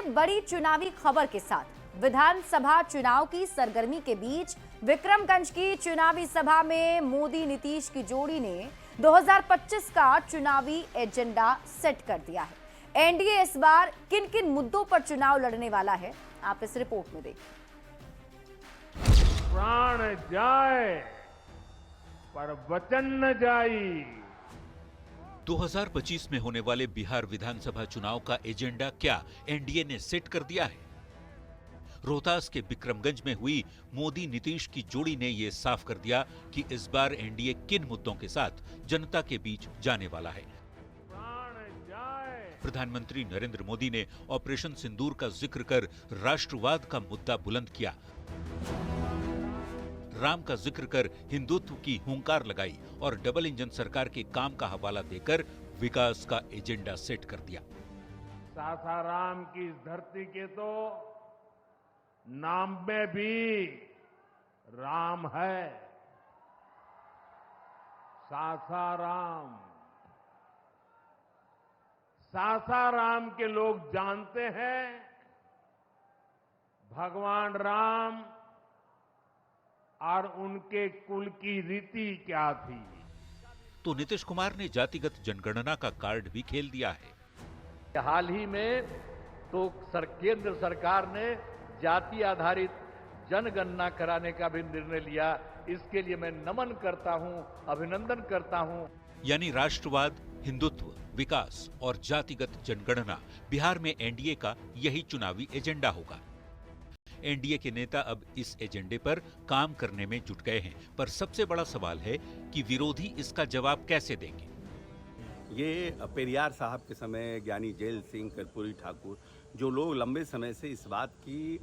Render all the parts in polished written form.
बड़ी चुनावी खबर के साथ विधानसभा चुनाव की सरगर्मी के बीच विक्रमगंज की चुनावी सभा में मोदी नीतीश की जोड़ी ने 2025 का चुनावी एजेंडा सेट कर दिया है। एनडीए इस बार किन किन मुद्दों पर चुनाव लड़ने वाला है, आप इस रिपोर्ट में देखिए। प्राण जाए पर वचन न जाई। 2025 में होने वाले बिहार विधानसभा चुनाव का एजेंडा क्या एनडीए ने सेट कर दिया है? रोहतास के विक्रमगंज में हुई मोदी नीतीश की जोड़ी ने यह साफ कर दिया कि इस बार एनडीए किन मुद्दों के साथ जनता के बीच जाने वाला है। प्रधानमंत्री नरेंद्र मोदी ने ऑपरेशन सिंदूर का जिक्र कर राष्ट्रवाद का मुद्दा बुलंद किया, राम का जिक्र कर हिंदुत्व की हुंकार लगाई और डबल इंजन सरकार के काम का हवाला देकर विकास का एजेंडा सेट कर दिया। सासाराम की इस धरती के तो नाम में भी राम है। सासाराम, सासाराम के लोग जानते हैं भगवान राम और उनके कुल की रीति क्या थी। तो नीतीश कुमार ने जातिगत जनगणना का कार्ड भी खेल दिया है। हाल ही में तो केंद्र सरकार ने जाति आधारित जनगणना कराने का भी निर्णय लिया। इसके लिए मैं नमन करता हूं, अभिनंदन करता हूं। यानी राष्ट्रवाद, हिंदुत्व, विकास और जातिगत जनगणना बिहार में एनडीए का यही चुनावी एजेंडा होगा। एनडीए के नेता अब इस एजेंडे पर काम करने में जुट गए हैं, पर सबसे बड़ा सवाल है कि विरोधी इसका जवाब कैसे देंगे। ये पेरियार साहब के समय ज्ञानी जेल सिंह, कर्पूरी ठाकुर, जो लोग लंबे समय से इस बात की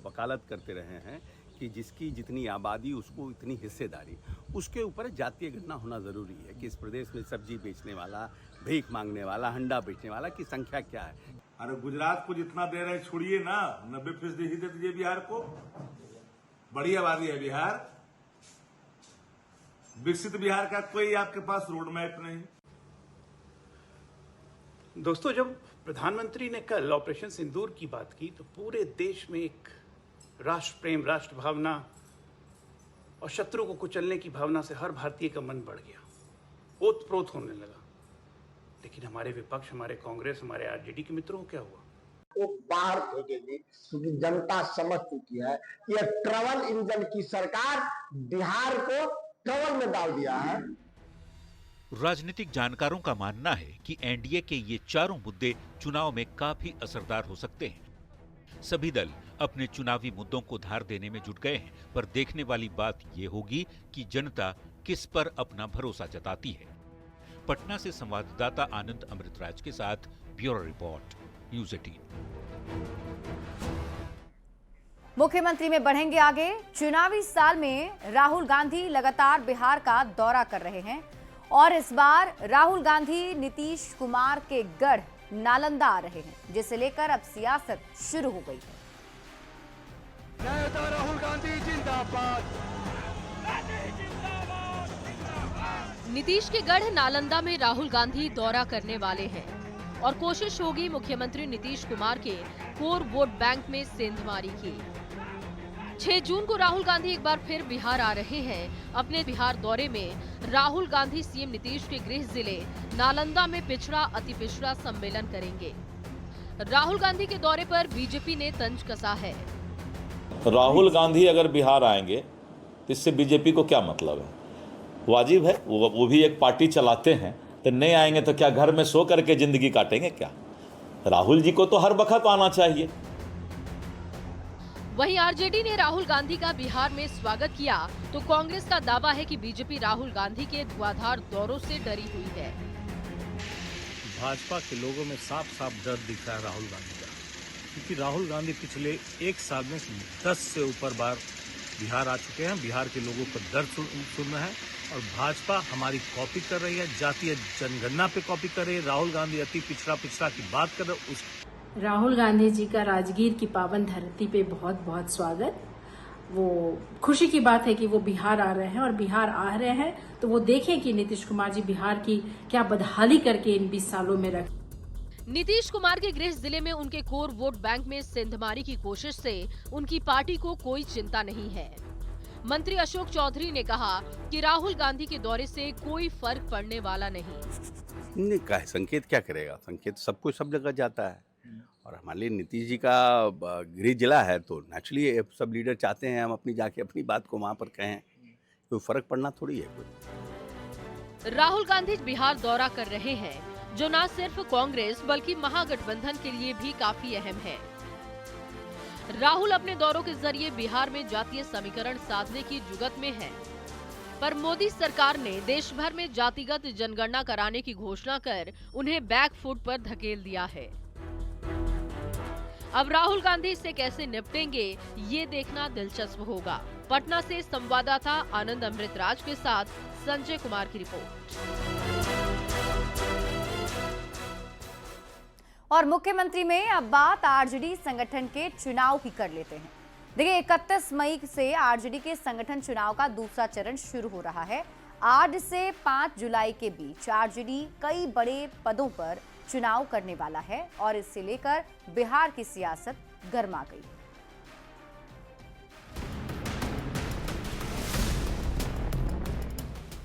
वकालत करते रहे हैं कि जिसकी जितनी आबादी उसको इतनी हिस्सेदारी, उसके ऊपर जातीय गणना होना जरूरी है कि इस प्रदेश में सब्जी बेचने वाला, भीख मांगने वाला, अंडा बेचने वाला की संख्या क्या है। अरे गुजरात को जितना दे रहे छोड़िए ना, 90% ही दे दीजिए बिहार को। बड़ी आबादी है बिहार, विकसित बिहार का कोई आपके पास रोड मैप नहीं। दोस्तों, जब प्रधानमंत्री ने कल ऑपरेशन सिंदूर की बात की तो पूरे देश में एक राष्ट्र प्रेम, राष्ट्र भावना और शत्रु को कुचलने की भावना से हर भारतीय का मन बढ़ गया, ओतप्रोत होने लगा। लेकिन हमारे विपक्ष, हमारे कांग्रेस, हमारे आरजेडी के मित्रों को क्या हुआ? वो बाहर फेंकेंगे क्योंकि जनता समझ चुकी है कि यह ट्रबल इंजन की सरकार बिहार को ट्रबल में डाल दिया है। राजनीतिक जानकारों का मानना है कि एनडीए के ये चारों मुद्दे चुनाव में काफी असरदार हो सकते हैं। सभी दल अपने चुनावी मुद्दों को धार देने में जुट गए हैं, पर देखने वाली बात ये होगी कि जनता किस पर अपना भरोसा जताती है। पटना से संवाददाता आनंद अमृतराज के साथ ब्यूरो रिपोर्ट, न्यूज़ 18। मुख्यमंत्री में बढ़ेंगे आगे। चुनावी साल में राहुल गांधी लगातार बिहार का दौरा कर रहे हैं और इस बार राहुल गांधी नीतीश कुमार के गढ़ नालंदा आ रहे हैं, जिसे लेकर अब सियासत शुरू हो गई है। राहुल गांधी जिंदाबाद। नीतीश के गढ़ नालंदा में राहुल गांधी दौरा करने वाले हैं और कोशिश होगी मुख्यमंत्री नीतीश कुमार के कोर वोट बैंक में सेंधमारी की। 6 जून को राहुल गांधी एक बार फिर बिहार आ रहे हैं। अपने बिहार दौरे में राहुल गांधी सीएम नीतीश के गृह जिले नालंदा में पिछड़ा अति पिछड़ा सम्मेलन करेंगे। राहुल गांधी के दौरे पर बीजेपी ने तंज कसा है। राहुल गांधी अगर बिहार आएंगे तो इससे बीजेपी को क्या मतलब है? वाजिब है, वो भी एक पार्टी चलाते हैं, तो नहीं आएंगे तो क्या घर में सो करके जिंदगी काटेंगे क्या? राहुल जी को तो हर वक्त आना चाहिए। वहीं आरजेडी ने राहुल गांधी का बिहार में स्वागत किया तो कांग्रेस का दावा है कि बीजेपी राहुल गांधी के धुआंधार दौरों से डरी हुई है। भाजपा के लोगों में साफ साफ डर दिख रहा है राहुल गांधी का, क्योंकि राहुल गांधी पिछले 1 साल में 10 से ऊपर बार बिहार आ चुके हैं। बिहार के लोगों को दर्द सुनना है और भाजपा हमारी कॉपी कर रही है, जातीय जनगणना पे कॉपी कर रही है। राहुल गांधी अति पिछड़ा की बात कर रहे हैं। राहुल गांधी जी का राजगीर की पावन धरती पे बहुत बहुत स्वागत। वो खुशी की बात है कि वो बिहार आ रहे हैं और बिहार आ रहे हैं तो वो देखें कि नीतीश कुमार जी बिहार की क्या बदहाली करके इन 20 सालों में रखी। नीतीश कुमार के गृह जिले में उनके कोर वोट बैंक में सेंधमारी की कोशिश से उनकी पार्टी को कोई चिंता नहीं है। मंत्री अशोक चौधरी ने कहा कि राहुल गांधी के दौरे से कोई फर्क पड़ने वाला नहीं। संकेत क्या करेगा? संकेत सबको सब जगह जाता है, और हमारे लिए नीतीश जी का गृह जिला है, तो नेचुरली सब लीडर चाहते हैं हम अपनी जाके अपनी बात को वहाँ पर कहें, तो फर्क पड़ना थोड़ी है कोई। राहुल गांधी बिहार दौरा कर रहे हैं, जो न सिर्फ कांग्रेस बल्कि महागठबंधन के लिए भी काफी अहम है। राहुल अपने दौरों के जरिए बिहार में जातीय समीकरण साधने की जुगत में है, पर मोदी सरकार ने देश भर में जातिगत जनगणना कराने की घोषणा कर उन्हें बैक फुट पर धकेल दिया है। अब राहुल गांधी इससे कैसे निपटेंगे, ये देखना दिलचस्प होगा। पटना से संवाददाता आनंद अमृतराज के साथ संजय कुमार की रिपोर्ट। और मुख्यमंत्री में अब बात आरजेडी संगठन के चुनाव की कर लेते हैं। देखिए, 31 मई से आरजेडी के संगठन चुनाव का दूसरा चरण शुरू हो रहा है। 8 से 5 जुलाई के बीच आरजेडी कई बड़े पदों पर चुनाव करने वाला है और इससे लेकर बिहार की सियासत गर्मा गई।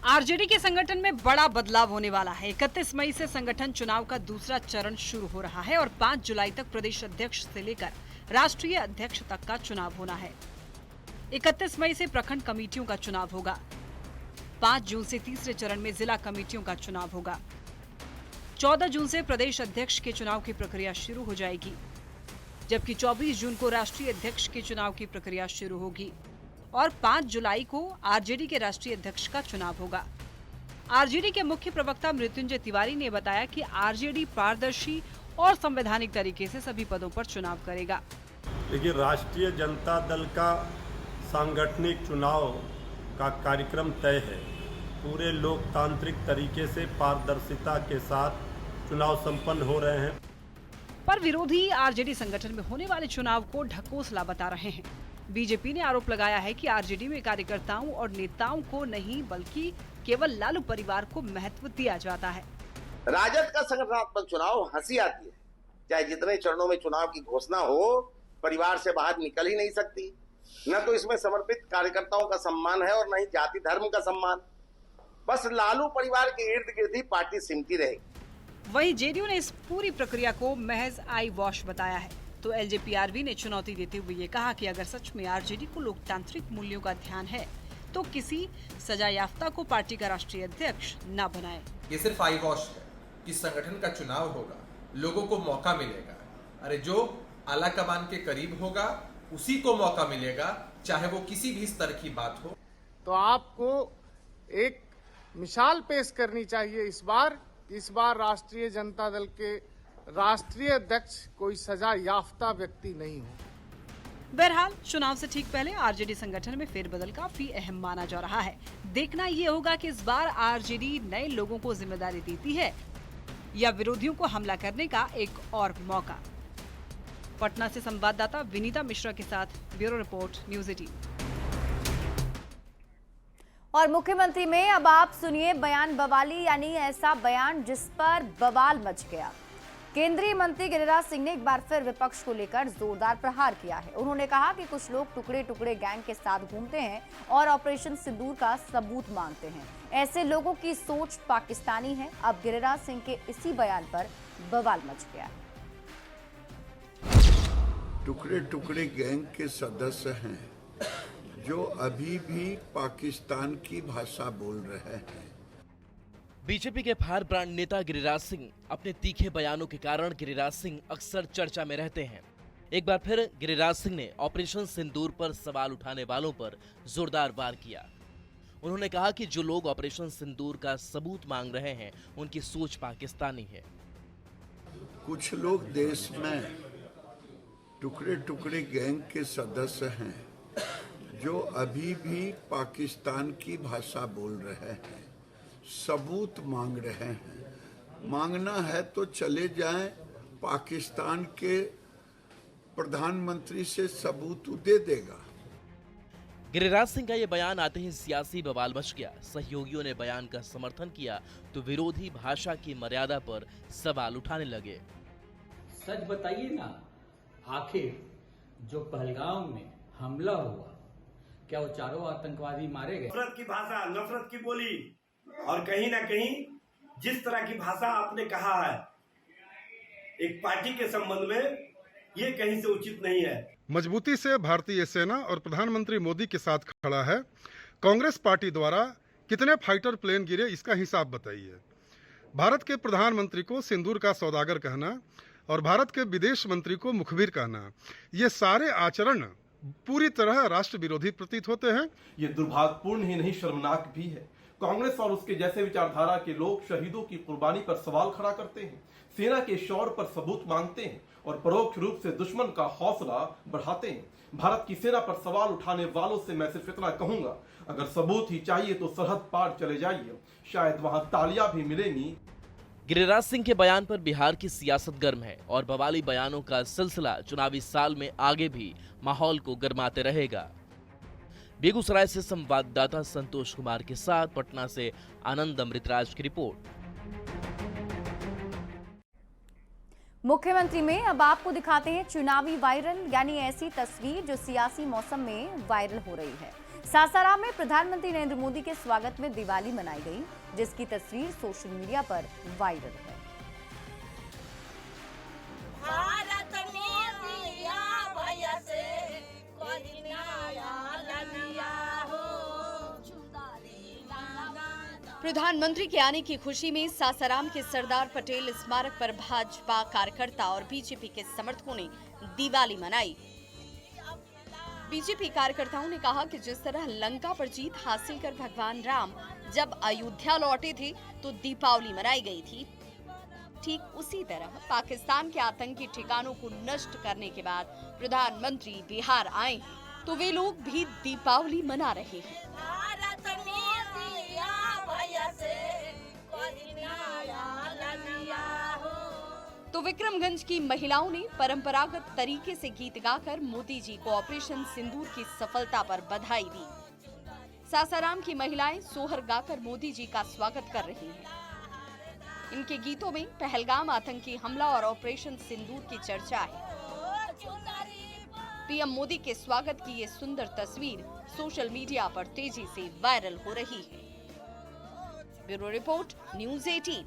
आरजेडी के संगठन में बड़ा बदलाव होने वाला है। 31 मई से संगठन चुनाव का दूसरा चरण शुरू हो रहा है और 5 जुलाई तक प्रदेश अध्यक्ष से लेकर राष्ट्रीय अध्यक्ष तक का चुनाव होना है। 31 मई से प्रखंड कमेटियों का चुनाव होगा। 5 जून से तीसरे चरण में जिला कमेटियों का चुनाव होगा। 14 जून से प्रदेश अध्यक्ष के चुनाव की प्रक्रिया शुरू हो जाएगी, जबकि 24 जून को राष्ट्रीय अध्यक्ष के चुनाव की प्रक्रिया शुरू होगी और 5 जुलाई को आरजेडी के राष्ट्रीय अध्यक्ष का चुनाव होगा। आरजेडी के मुख्य प्रवक्ता मृत्युंजय तिवारी ने बताया कि आरजेडी पारदर्शी और संवैधानिक तरीके से सभी पदों पर चुनाव करेगा। देखिए, राष्ट्रीय जनता दल का सांगठनिक चुनाव का कार्यक्रम तय है। पूरे लोकतांत्रिक तरीके से पारदर्शिता के साथ चुनाव संपन्न हो रहे हैं। पर विरोधी आरजेडी संगठन में होने वाले चुनाव को ढकोसला बता रहे हैं। बीजेपी ने आरोप लगाया है कि आरजेडी में कार्यकर्ताओं और नेताओं को नहीं बल्कि केवल लालू परिवार को महत्व दिया जाता है। राजद का संगठनात्मक चुनाव हंसी आती है, चाहे जितने चरणों में चुनाव की घोषणा हो, परिवार से बाहर निकल ही नहीं सकती। न तो इसमें समर्पित कार्यकर्ताओं का सम्मान है और न ही जाति धर्म का सम्मान। बस लालू परिवार के इर्द गिर्द ही पार्टी सिमटी रहेगी। वहीं जेडीयू ने इस पूरी प्रक्रिया को महज आई वॉश बताया है। तो एलजेपीआरवी ने चुनौती देते हुए ये कहा कि अगर सच में आरजेडी को लोकतांत्रिक मूल्यों का ध्यान है तो किसी सजायाफ्ता को पार्टी का राष्ट्रीय अध्यक्ष न बनाए। ये सिर्फ आई वॉश है कि संगठन का चुनाव होगा, लोगों को मौका मिलेगा। अरे जो आला कमान के करीब होगा उसी को मौका मिलेगा, चाहे वो किसी भी स्तर की बात हो। तो आपको एक मिसाल पेश करनी चाहिए इस बार राष्ट्रीय जनता दल के राष्ट्रीय अध्यक्ष कोई सजा याफ्ता व्यक्ति नहीं हो। बहरहाल चुनाव से ठीक पहले आरजेडी संगठन में फेरबदल काफी अहम माना जा रहा है। देखना ये होगा कि इस बार आरजेडी नए लोगों को जिम्मेदारी देती है या विरोधियों को हमला करने का एक और मौका। पटना से संवाददाता विनीता मिश्रा के साथ ब्यूरो रिपोर्ट, न्यूज़ 18। और मुख्यमंत्री में अब आप सुनिए बयान बवाली, यानी ऐसा बयान जिस पर बवाल मच गया। केंद्रीय मंत्री गिरिराज सिंह ने एक बार फिर विपक्ष को लेकर जोरदार प्रहार किया है। उन्होंने कहा कि कुछ लोग टुकड़े टुकड़े गैंग के साथ घूमते हैं और ऑपरेशन सिंदूर का सबूत मांगते हैं। ऐसे लोगों की सोच पाकिस्तानी है। अब गिरिराज सिंह के इसी बयान पर बवाल मच गया है। टुकड़े टुकड़े गैंग के सदस्य हैं जो अभी भी पाकिस्तान की भाषा बोल रहे हैं। बीजेपी के फायर ब्रांड नेता गिरिराज सिंह अपने तीखे बयानों के कारण गिरिराज सिंह अक्सर चर्चा में रहते हैं। एक बार फिर गिरिराज सिंह ने ऑपरेशन सिंदूर पर सवाल उठाने वालों पर जोरदार वार किया। उन्होंने कहा कि जो लोग ऑपरेशन सिंदूर का सबूत मांग रहे हैं उनकी सोच पाकिस्तानी है। कुछ लोग देश में टुकड़े टुकड़े गैंग के सदस्य हैं जो अभी भी पाकिस्तान की भाषा बोल रहे हैं, सबूत मांग रहे हैं। मांगना है तो चले जाएं, पाकिस्तान के प्रधानमंत्री से सबूत दे देगा। गिरिराज सिंह का ये बयान आते ही सियासी बवाल मच गया। सहयोगियों ने बयान का समर्थन किया तो विरोधी भाषा की मर्यादा पर सवाल उठाने लगे। सच बताइए ना, आखिर जो पहलगाम में हमला हुआ, क्या वो चारों आतंकवादी मारे गए? नफरत की भाषा, नफरत की बोली, और कहीं ना कहीं जिस तरह की भाषा आपने कहा है एक पार्टी के संबंध में, ये कहीं से उचित नहीं है। मजबूती से भारतीय सेना और प्रधानमंत्री मोदी के साथ खड़ा है। कांग्रेस पार्टी द्वारा कितने फाइटर प्लेन गिरे, इसका हिसाब बताइए। भारत के प्रधानमंत्री को सिंदूर का सौदागर कहना और भारत के विदेश मंत्री को मुखबिर कहना, ये सारे आचरण पूरी तरह राष्ट्र विरोधी प्रतीत होते हैं। ये दुर्भाग्यपूर्ण ही नहीं, शर्मनाक भी है। कांग्रेस और उसके जैसे विचारधारा के लोग शहीदों की कुर्बानी पर सवाल खड़ा करते हैं, सेना के शौर्य पर सबूत मांगते हैं और परोक्ष रूप से दुश्मन का हौसला बढ़ाते हैं। भारत की सेना पर सवाल उठाने वालों से मैं सिर्फ इतना कहूंगा, अगर सबूत ही चाहिए तो सरहद पार चले जाइए, शायद वहां तालियां भी मिलेंगी। गिरिराज सिंह के बयान पर बिहार की सियासत गर्म है और बवाली बयानों का सिलसिला चुनावी साल में आगे भी माहौल को गर्माते रहेगा। बेगूसराय से संवाददाता संतोष कुमार के साथ पटना से आनंद अमृतराज की रिपोर्ट। मुख्यमंत्री में अब आपको दिखाते हैं चुनावी वायरल, यानी ऐसी तस्वीर जो सियासी मौसम में वायरल हो रही है। सासाराम में प्रधानमंत्री नरेंद्र मोदी के स्वागत में दिवाली मनाई गई, जिसकी तस्वीर सोशल मीडिया पर वायरल है। भारत ने दिया भैया से कोई नया ललिया हो। प्रधानमंत्री के आने की खुशी में सासाराम के सरदार पटेल स्मारक पर भाजपा कार्यकर्ता और बीजेपी के समर्थकों ने दिवाली मनाई। बीजेपी कार्यकर्ताओं ने कहा कि जिस तरह लंका पर जीत हासिल कर भगवान राम जब अयोध्या लौटे थे तो दीपावली मनाई गई थी, ठीक उसी तरह पाकिस्तान के आतंकी ठिकानों को नष्ट करने के बाद प्रधानमंत्री बिहार आए हैं तो वे लोग भी दीपावली मना रहे हैं। भारत ने दिया भैया से कोई नया ललिया हो। तो विक्रमगंज की महिलाओं ने परंपरागत तरीके से गीत गाकर मोदी जी को ऑपरेशन सिंदूर की सफलता पर बधाई दी। सासाराम की महिलाएं सोहर गाकर मोदी जी का स्वागत कर रही हैं। इनके गीतों में पहलगाम आतंकी हमला और ऑपरेशन सिंदूर की चर्चा है। पीएम मोदी के स्वागत की ये सुंदर तस्वीर सोशल मीडिया पर तेजी से वायरल हो रही है। Bureau report, news 18।